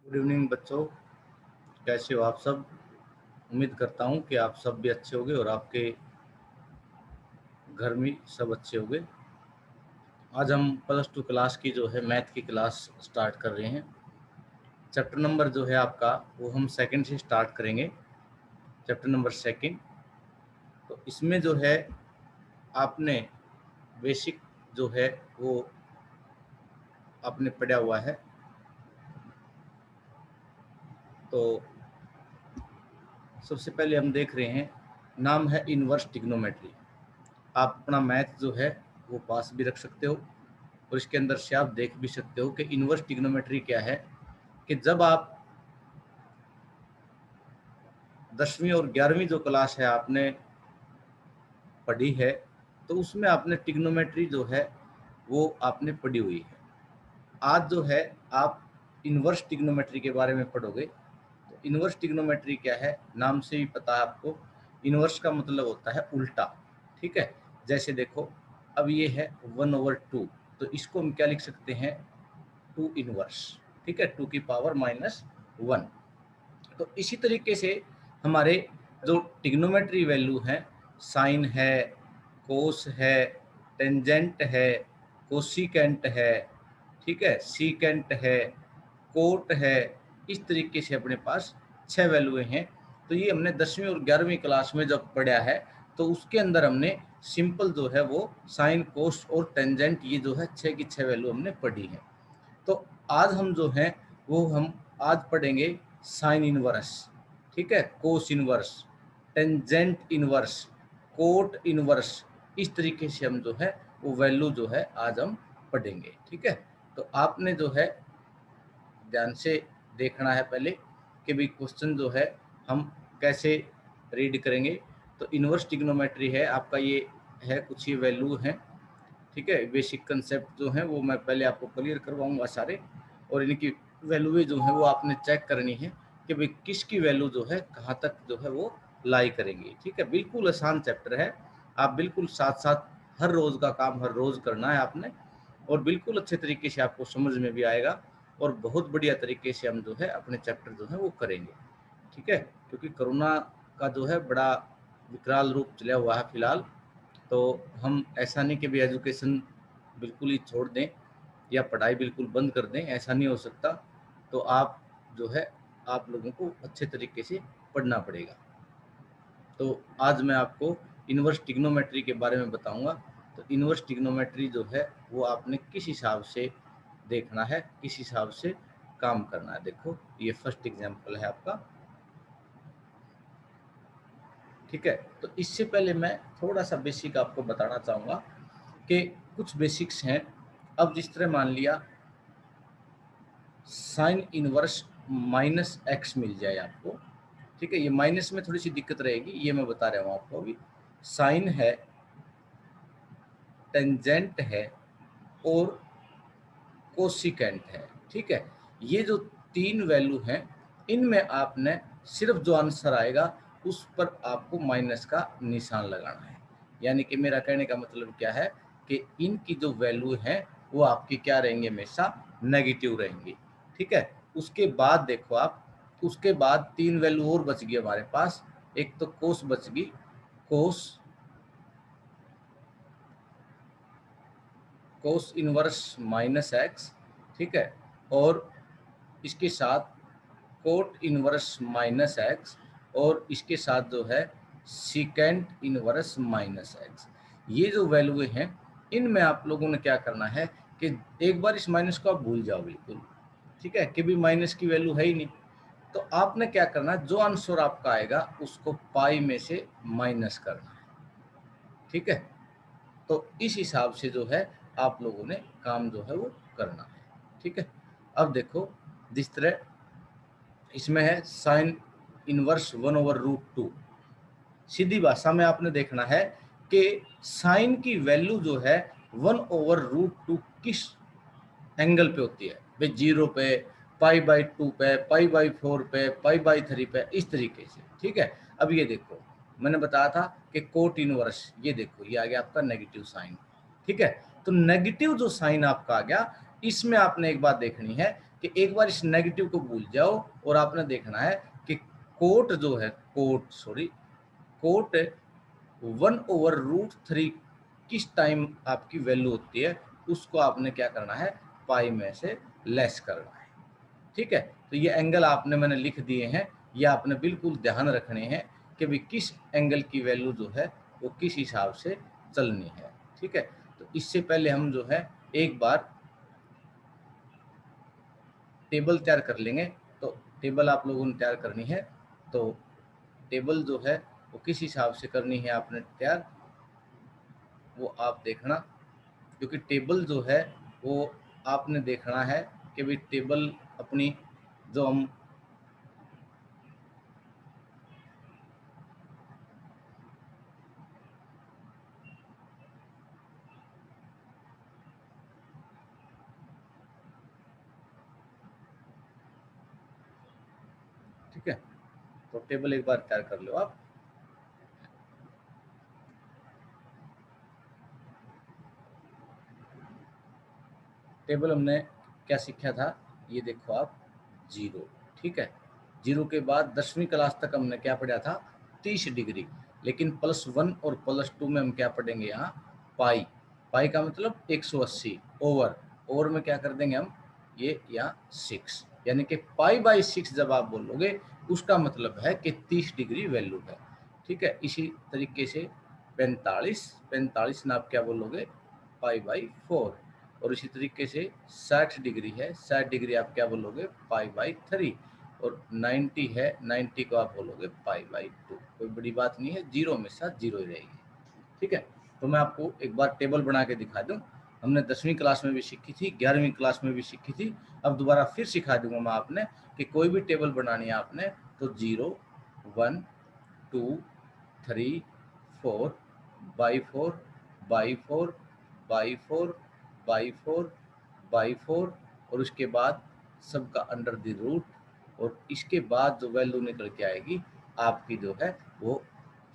Good evening बच्चों, कैसे हो आप सब। उम्मीद करता हूँ कि आप सब भी अच्छे होंगे और आपके घर में सब अच्छे होंगे। आज हम +2 क्लास की जो है मैथ की क्लास स्टार्ट कर रहे हैं। चैप्टर नंबर जो है आपका वो हम सेकंड से स्टार्ट करेंगे, चैप्टर नंबर सेकंड। तो इसमें जो है आपने बेसिक जो है वो आपने पढ़ा हुआ है। तो सबसे पहले हम देख रहे हैं, नाम है इनवर्स ट्रिग्नोमेट्री। आप अपना मैथ जो है वो पास भी रख सकते हो और इसके अंदर से आप देख भी सकते हो कि इनवर्स ट्रिग्नोमेट्री क्या है। कि जब आप 10वीं और 11वीं जो क्लास है आपने पढ़ी है, तो उसमें आपने ट्रिग्नोमेट्री जो है वो आपने पढ़ी हुई है। आज जो है आप इनवर्स ट्रिग्नोमेट्री के बारे में पढ़ोगे। तो इनवर्स ट्रिग्नोमेट्री क्या है, नाम से ही पता है आपको। इनवर्स का मतलब होता है उल्टा, ठीक है। जैसे देखो, अब ये है 1/2, तो इसको हम क्या लिख सकते हैं, 2 इनवर्स, ठीक है, 2 की पावर -1। तो इसी तरीके से हमारे जो ट्रिग्नोमेट्री वैल्यू हैं, साइन है, कोस है, टेंजेंट है, कोसिकेंट है, ठीक है, सीकेंट है, कोट है, इस तरीके से अपने पास 6 वैल्यू हैं। तो ये हमने 10वीं और 11वीं क्लास में जब पढ़ा है, तो उसके अंदर हमने सिंपल जो है वो साइन, कोस और टेंजेंट, ये जो है 6 की 6 वैल्यू हमने पढ़ी है। तो आज हम जो हैं वो हम आज पढ़ेंगे साइन इनवर्स, ठीक है, cos inverse, tangent inverse, cot inverse. इस तरीके से हम जो है वो वैल्यू जो है आज हम पढ़ेंगे, ठीक है। तो आपने जो है ध्यान से देखना है पहले कि भाई क्वेश्चन जो है हम कैसे रीड करेंगे। तो इनवर्स ट्रिग्नोमेट्री है आपका, ये है कुछ ये वैल्यू हैं, ठीक है। बेसिक कंसेप्ट जो है वो मैं पहले आपको क्लियर करवाऊंगा सारे, और इनकी वैल्यू जो है वो आपने चेक करनी है कि भाई किसकी वैल्यू जो है कहाँ तक जो है वो लाई करेंगी, ठीक है। बिल्कुल आसान चैप्टर है, आप बिल्कुल साथ साथ हर रोज़ का काम हर रोज़ करना है आपने, और बिल्कुल अच्छे तरीके से आपको समझ में भी आएगा, और बहुत बढ़िया तरीके से हम जो है अपने चैप्टर जो है वो करेंगे, ठीक है। क्योंकि कोरोना का जो है बड़ा विकराल रूप चला हुआ है फिलहाल। तो हम ऐसा नहीं कि भी एजुकेशन बिल्कुल ही छोड़ दें या पढ़ाई बिल्कुल बंद कर दें, ऐसा नहीं हो सकता। तो आप जो है आप लोगों को अच्छे तरीके से पढ़ना पड़ेगा। तो आज मैं आपको इनवर्स ट्रिग्नोमेट्री के बारे में बताऊंगा। तो इनवर्स ट्रिग्नोमेट्री जो है वो आपने किस हिसाब से देखना है, किस हिसाब से काम करना है। देखो ये फर्स्ट एग्जांपल है आपका, ठीक है। तो इससे पहले मैं थोड़ा सा बेसिक आपको बताना चाहूँगा कि कुछ बेसिक्स हैं। अब जिस तरह मान लिया साइन इनवर्स -x मिल जाए आपको, ठीक है। ये माइनस में थोड़ी सी दिक्कत रहेगी, ये मैं बता रहा हूँ आपको। अभी साइन है, टेंजेंट है और कोसिकेंट है, ठीक है। ये जो 3 वैल्यू हैं, इनमें आपने सिर्फ जो आंसर आएगा उस पर आपको माइनस का निशान लगाना है। यानी कि मेरा कहने का मतलब क्या है कि इनकी जो वैल्यू है वो आपकी क्या रहेंगे, हमेशा नेगेटिव रहेंगी, ठीक है। उसके बाद देखो आप, उसके बाद 3 वैल्यू और बच गई हमारे पास। एक तो कोस बच गई, कोस, कोस इनवर्स -x, ठीक है। और इसके साथ कोट इनवर्स -x, और इसके साथ जो है सीकेंट इनवर्स -x। ये जो वैल्यू हैं, इनमें आप लोगों ने क्या करना है कि एक बार इस माइनस को आप भूल जाओ बिल्कुल, ठीक है, कि भी माइनस की वैल्यू है ही नहीं। तो आपने क्या करना है, जो आंसर आपका आएगा उसको पाई में से माइनस करना है, ठीक है। तो इस हिसाब से जो है आप लोगों ने काम जो है वो करना है, ठीक है। अब देखो, जिस तरह इसमें है साइन इनवर्स 1/√2, सीधी भाषा में आपने देखना है कि साइन की वैल्यू जो है 1/√2 किस एंगल पे होती है भाई, 0 पे, π/2 पे, π/4 पे, π/3 पे, इस तरीके से, ठीक है। अब ये देखो, मैंने बताया था कि कोट इनवर्स, ये देखो ये आ गया आपका नेगेटिव साइन, ठीक है। तो नेगेटिव जो साइन आपका आ गया, इसमें आपने एक बात देखनी है कि एक बार इस नेगेटिव को भूल जाओ और आपने देखना है कि कोट जो है, कोट 1/√3 किस टाइम आपकी वैल्यू होती है, उसको आपने क्या करना है, पाई में से लेस करना है। ठीक है, तो ये एंगल आपने मैंने लिख दिए हैं, ये आपने बिल्कुल ध्यान रखने हैं कि भी किस एंगल की वैल्यू जो है वो किस हिसाब से चलनी है। ठीक है, तो इससे पहले हम जो है एक बार टेबल तैयार कर लेंगे। तो टेबल आप लोगों ने तैयार करनी है, तो टेबल जो है वो किस हिसाब से करनी है आपने तैयार, वो आप देखना। क्योंकि टेबल जो है वो आपने देखना है कि भाई टेबल अपनी जो हम ठीक है, तो टेबल एक बार तैयार कर लो आप। टेबल हमने क्या सीखा था, ये देखो आप, 0। ठीक है, 0 के बाद 10वीं क्लास तक हमने क्या पढ़ा था, 30 डिग्री। लेकिन +1 और +2 में हम क्या पढ़ेंगे, यहाँ पाई। पाई का मतलब 180 ओवर में क्या कर देंगे हम, ये यहाँ 6, यानी कि पाई/6 जब आप बोलोगे उसका मतलब है कि 30 डिग्री वैल्यू है। ठीक है, इसी तरीके से 45 ना आप क्या बोलोगे, पाई/4। और इसी तरीके से 60 डिग्री है, 60 डिग्री आप क्या बोलोगे, पाई/3। और 90 है, 90 को आप बोलोगे पाई/2। कोई बड़ी बात नहीं है, जीरो हमेशा जीरो ही रहेगी। ठीक है, तो मैं आपको एक बार टेबल बना के दिखा दूं। हमने 10वीं क्लास में भी सीखी थी, 11वीं क्लास में भी सीखी थी, अब दोबारा फिर सिखा दूंगा मैं आपने कि कोई भी टेबल बनानी है आपने तो 0, 1, 2, 3, 4, बाई 4, बाई 4, बाई 4, बाई 4 और उसके बाद सबका अंडर द रूट। और इसके बाद जो वैल्यू निकल के आएगी आपकी जो है वो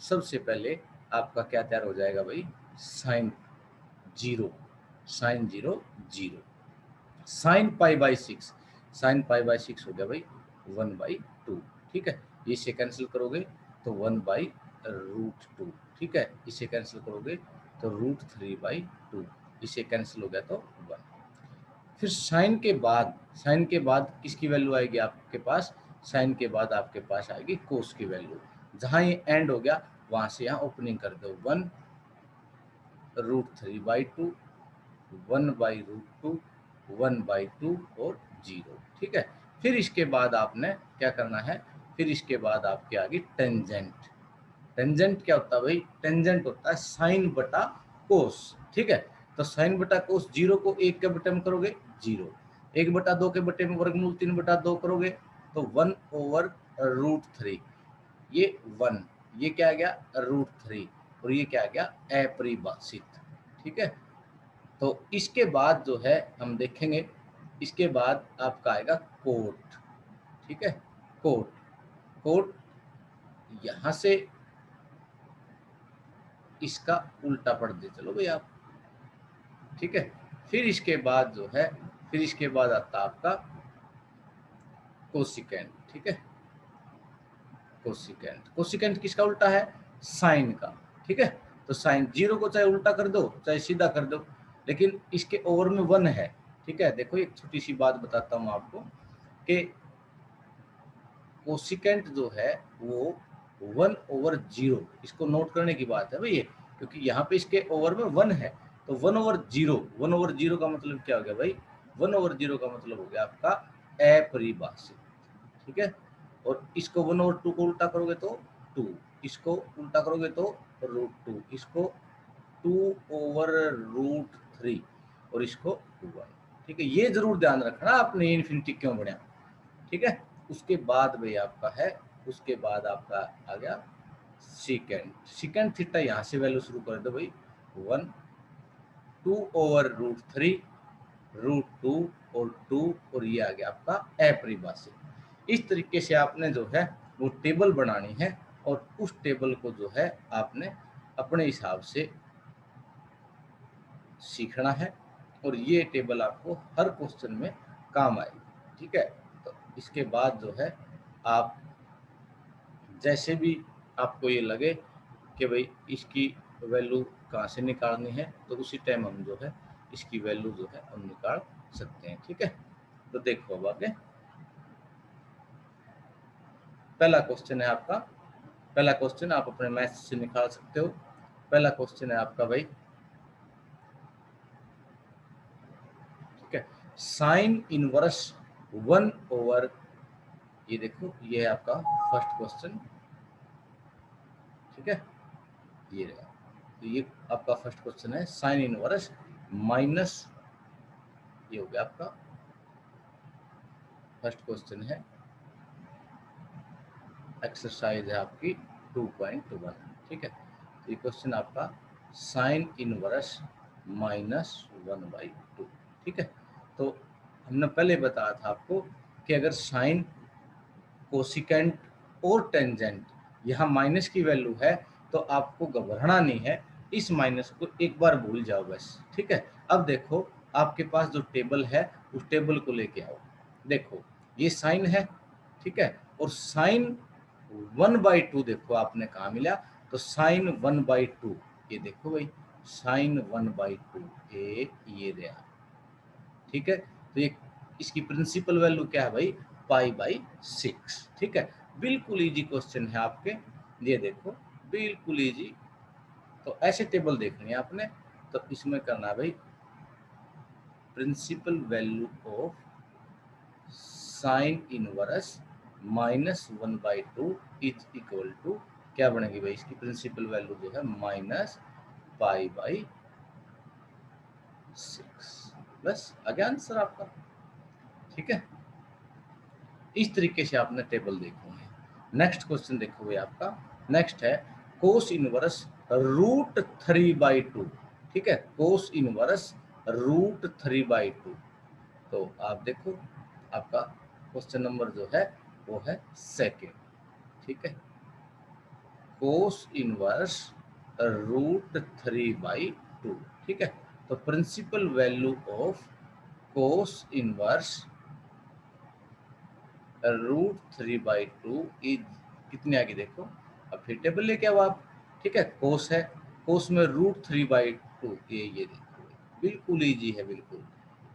सबसे पहले आपका क्या तैयार हो जाएगा भाई, sin 0, sin 0 sin π/6, sin π/6 हो गया भाई 1/2। ठीक है, इसे कैंसिल करोगे तो 1/√2। ठीक है, इसे कैंसिल करोगे तो √3/2, इसे कैंसिल हो गया तो 1। फिर साइन के बाद किसकी वैल्यू आएगी आपके पास, साइन के बाद आपके पास आएगी कोस की वैल्यू। जहां ये एंड हो गया वहां से यहाँ ओपनिंग कर दो, 1√3/2, 1/√2, 1/2 और 0। ठीक है, फिर इसके बाद आपने क्या करना है, फिर इसके बाद आपके आगे टेंजेंट। टेंजेंट क्या होता है भाई, टेंजेंट होता है साइन बटा कोस। ठीक है, तो साइन बटा कोस, 0 को 1 के बटे में करोगे 0, 1/2 के बटे में वर्गमूल 3/2 करोगे तो 1/√3, ये 1, ये क्या आ गया √3 और ये क्या आ गया अपरिभाषित। ठीक है, तो इसके बाद जो है हम देखेंगे, इसके बाद आपका आएगा कोट। ठीक है, कोट, कोट यहां से इसका उल्टा पढ़ दे चलो भाई आप। ठीक है, फिर इसके बाद जो है, फिर इसके बाद आता आपका कोसिकेंट। ठीक है, कोसिकेंट, कोसिकेंट किसका उल्टा है, साइन का। ठीक है, तो साइन 0 को चाहे उल्टा कर दो चाहे सीधा कर दो, लेकिन इसके ओवर में 1 है। ठीक है, देखो एक छोटी सी बात बताता हूँ आपको कि कोसिकेंट जो है वो 1/0, इसको नोट करने की बात है भाई ये, क्योंकि यहाँ पे इसके ओवर में 1 है। तो 1/0, 1/0 का मतलब क्या हो गया भाई, 1/0 का मतलब हो गया आपका अपरिभाषित। ठीक है, और इसको 1/2 को उल्टा करोगे तो 2, इसको उल्टा करोगे तो √2, इसको 2/√3 और इसको 1। ठीक है, ये जरूर ध्यान रखना आपने इन्फिनिटी क्यों बढ़िया। ठीक है, उसके बाद भाई आपका है, उसके बाद आपका आ गया सीकेंट। सीकेंट थीटा यहाँ से वैल्यू शुरू कर दो भाई, 1, 2/√3, √2 और 2 और ये आ गया आपका अपरिभाषित। इस तरीके से आपने जो है वो टेबल बनानी है और उस टेबल को जो है आपने अपने हिसाब से सीखना है और ये टेबल आपको हर क्वेश्चन में काम आएगी। ठीक है। तो इसके बाद जो है आप जैसे भी आपको ये लगे कि भाई इसकी वैल्यू कहाँ से निकालनी है, तो उसी टाइम हम जो है इसकी वैल्यू जो है हम निकाल सकते हैं। ठीक है, तो देखो अब आगे पहला क्वेश्चन है आपका। पहला क्वेश्चन आप अपने मैथ से निकाल सकते हो। पहला क्वेश्चन है आपका भाई, ठीक है, साइन इनवर्स 1/, ये देखो ये है आपका फर्स्ट क्वेश्चन। ठीक है, ये रहा। तो ये आपका फर्स्ट क्वेश्चन है साइन इनवर्स माइनस, ये हो गया आपका फर्स्ट क्वेश्चन है। एक्सरसाइज है आपकी 2.1। ठीक है, तो ये क्वेश्चन आपका साइन इनवर्स -1/2। ठीक है, तो हमने पहले बताया था आपको कि अगर साइन, कोसिकेंट और टेंजेंट यहाँ माइनस की वैल्यू है तो आपको घबराना नहीं है, इस माइनस को एक बार भूल जाओ बस। ठीक है, अब देखो आपके पास जो टेबल है उस टेबल को लेके आओ। देखो ये साइन है, ठीक है, और साइन 1/2 देखो आपने कहा मिला, तो साइन 1/2, ये देखो भाई साइन 1/2 ये रहा। ठीक है, तो ये इसकी प्रिंसिपल वैल्यू क्या है भाई, π/6। ठीक है, बिल्कुल इजी क्वेश्चन है आपके, ये देखो बिल्कुल इजी। तो ऐसे टेबल देखनी है आपने, तो इसमें करना है भाई principal value of sine inverse -1/2 is equal to क्या बनेगी भाई, इसकी प्रिंसिपल वैल्यू जो है -π/6। बस आ गया आंसर आपका। ठीक है, इस तरीके से आपने टेबल देखनी है। नेक्स्ट क्वेश्चन देखो भाई आपका, नेक्स्ट है कोस इनवर्स √3/2। ठीक है, कोस इनवर्स √3/2। तो आप देखो आपका क्वेश्चन नंबर जो है वो है सेकेंड। ठीक है, कोस इनवर्स √3/2। ठीक है, तो principal value of cos inverse √3/2 is कितनी आ गई देखो। अब फिर टेबल लेके आओ आप। ठीक है, कोस है, कोस में √3/2, ये देखो बिल्कुल इजी है बिल्कुल।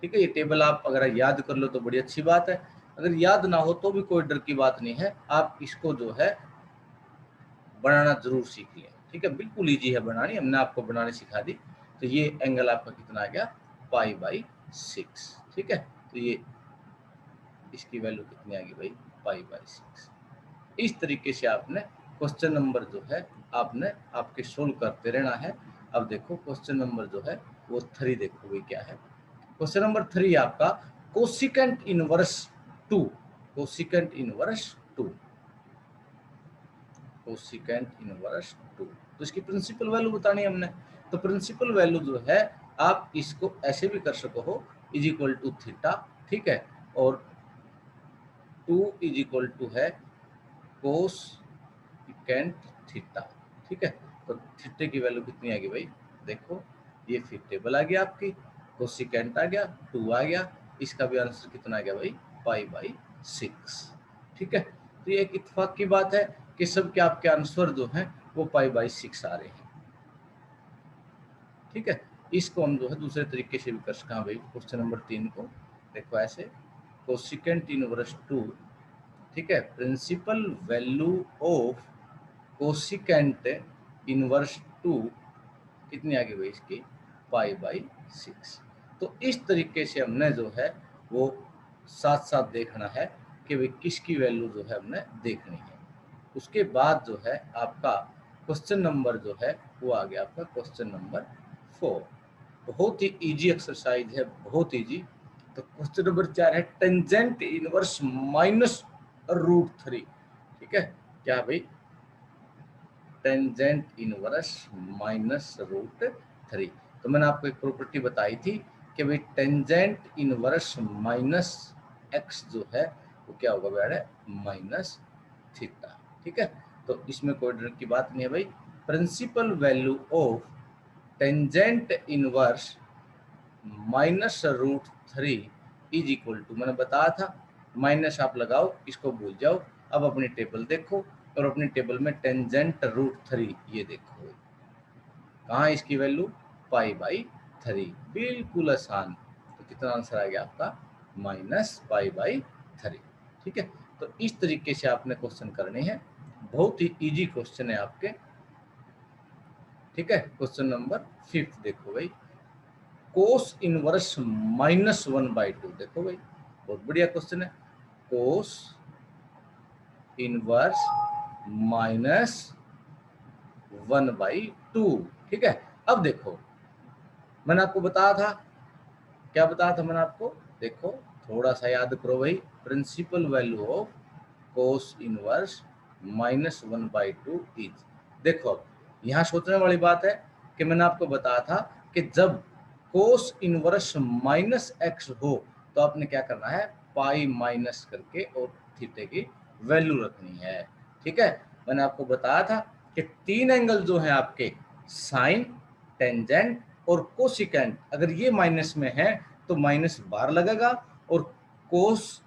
ठीक है, ये टेबल आप अगर याद कर लो तो बड़ी अच्छी बात है, अगर याद ना हो तो भी कोई डर की बात नहीं है, आप इसको जो है बनाना जरूर सीख लें। ठीक है, बिल्कुल इजी है बनानी, हमने आपको बनाने सिखा दी। तो ये एंगल आपका कितना आ गया, π/6। ठीक है, तो ये इसकी वैल्यू कितनी आ गई भाई, π/6। इस तरीके से आपने क्वेश्चन नंबर जो है आपने आपके सोल्व करते रहना है। अब देखो क्वेश्चन नंबर जो है वो 3 देखो भाई क्या है। क्वेश्चन नंबर 3 आपका cosecant inverse 2, cosecant inverse 2, cosecant inverse 2। तो इसकी प्रिंसिपल वैल्यू बतानी है हमने। तो प्रिंसिपल वैल्यू जो है आप इसको ऐसे भी कर सको हो, इज इक्वल टू थीटा। ठीक है, और 2 इज इक्वल टू है कोस सेकेंट थीटा। ठीक है, तो थीटे की वैल्यू कितनी आ गई भाई, देखो ये फिर टेबल आ गया आपकी, कोसिकेंट आ गया, 2 आ गया, इसका भी आंसर कितना आ गया भाई, π/6। ठीक है, तो ये एक इत्तेफाक की बात है कि सब के आपके आंसर जो हैं वो π/6 आ रहे हैं। ठीक है, इसको हम जो है दूसरे तरीके से भी कर सकते हैं भाई। क्वेश्चन नंबर 3 को देखो ऐसे, कोसिकेंट इनवर्स 2। ठीक है, principal value of cosecant inverse 2 कितनी आ गई भाई इसकी, π/6। तो इस तरीके से हमने जो है वो साथ साथ देखना है कि भाई किसकी वैल्यू जो है हमने देखनी है। उसके बाद जो है आपका क्वेश्चन नंबर जो है वो आ गया आपका क्वेश्चन नंबर 4। बहुत ही इजी एक्सरसाइज है, बहुत इजी। तो क्वेश्चन नंबर 4 है टेंजेंट इनवर्स -√3। ठीक है, क्या भाई, टेंजेंट इनवर्स -√3। तो मैंने आपको एक प्रॉपर्टी बताई थी कि भाई टेंजेंट इनवर्स -x जो है वो क्या होगा बेटा, -थीटा। ठीक है, तो इसमें कोई डर की बात नहीं है भाई। Principal value of tangent inverse -√3 is equal to, मैंने बताया था माइनस आप लगाओ, इसको भूल जाओ। अब अपनी टेबल देखो और अपनी टेबल में टेंजेंट रूट 3 ये देखो, कहाँ इसकी वैल्यू पाई/3, बिल्कुल आसान। तो कितना आंसर आ गया आपका -पाई/3। ठीक है, तो इस तरीके से आपने क्वेश्चन करने हैं, बहुत ही इजी क्वेश्चन है आपके। ठीक है, क्वेश्चन नंबर 5 देखो भाई, कोस इनवर्स -1/2। देखो भाई, बहुत बढ़िया क्वेश्चन है। कोस इनवर्स -1/2। ठीक है, अब देखो मैंने आपको बताया था, क्या बताया था मैंने आपको, देखो थोड़ा सा याद करो भाई, principal value of cos inverse -1/2 is. देखो अब यहाँ सोचने वाली बात है कि मैंने आपको बताया था कि जब कोस इनवर्स -x हो तो आपने क्या करना है, पाई माइनस करके और थीटे की वैल्यू रखनी है। ठीक है, मैंने आपको बताया था कि 3 एंगल जो है आपके, साइन, टेंजेंट और कोसिकेंट, अगर ये माइनस में है तो माइनस बार लगेगा, और कोस,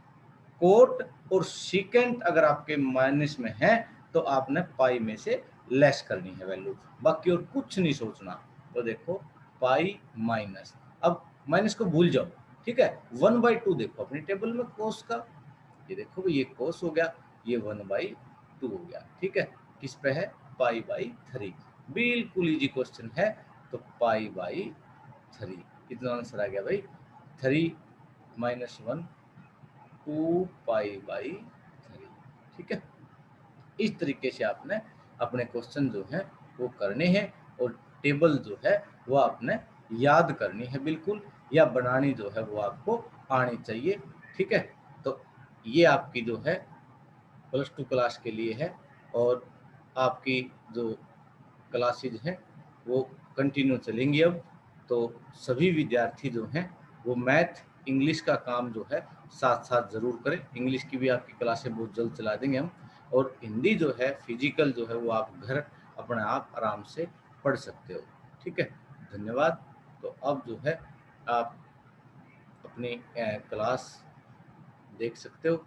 कोट और सिकेंट अगर आपके माइनस में है तो आपने पाई में से लेस करनी है वैल्यू, बाकी और कुछ नहीं सोचना। तो देखो पाई माइनस, अब माइनस को भूल जाओ। ठीक है, 1/2 देखो अपनी टेबल में कोस का, ये देखो ये कोस हो गया, ये 1/2 हो गया। ठीक है, किस पे है, पाई/3, बिल्कुल इजी क्वेश्चन है। तो पाई/3, कितना आंसर आ गया भाई, 3 - 1 2 पाई/3। ठीक है, इस तरीके से आपने अपने क्वेश्चन जो है वो करने हैं, और टेबल जो है वो आपने याद करनी है बिल्कुल, या बनानी जो है वो आपको आनी चाहिए। ठीक है, तो ये आपकी जो है +2 क्लास के लिए है, और आपकी जो क्लासेज हैं वो कंटिन्यू चलेंगी अब। तो सभी विद्यार्थी जो हैं वो मैथ, इंग्लिश का काम जो है साथ साथ ज़रूर करें। इंग्लिश की भी आपकी क्लासें बहुत जल्द चला देंगे हम, और हिंदी जो है फिजिकल जो है वो आप घर अपने आप आराम से पढ़ सकते हो। ठीक है, धन्यवाद। तो अब जो है आप अपनी क्लास देख सकते हो।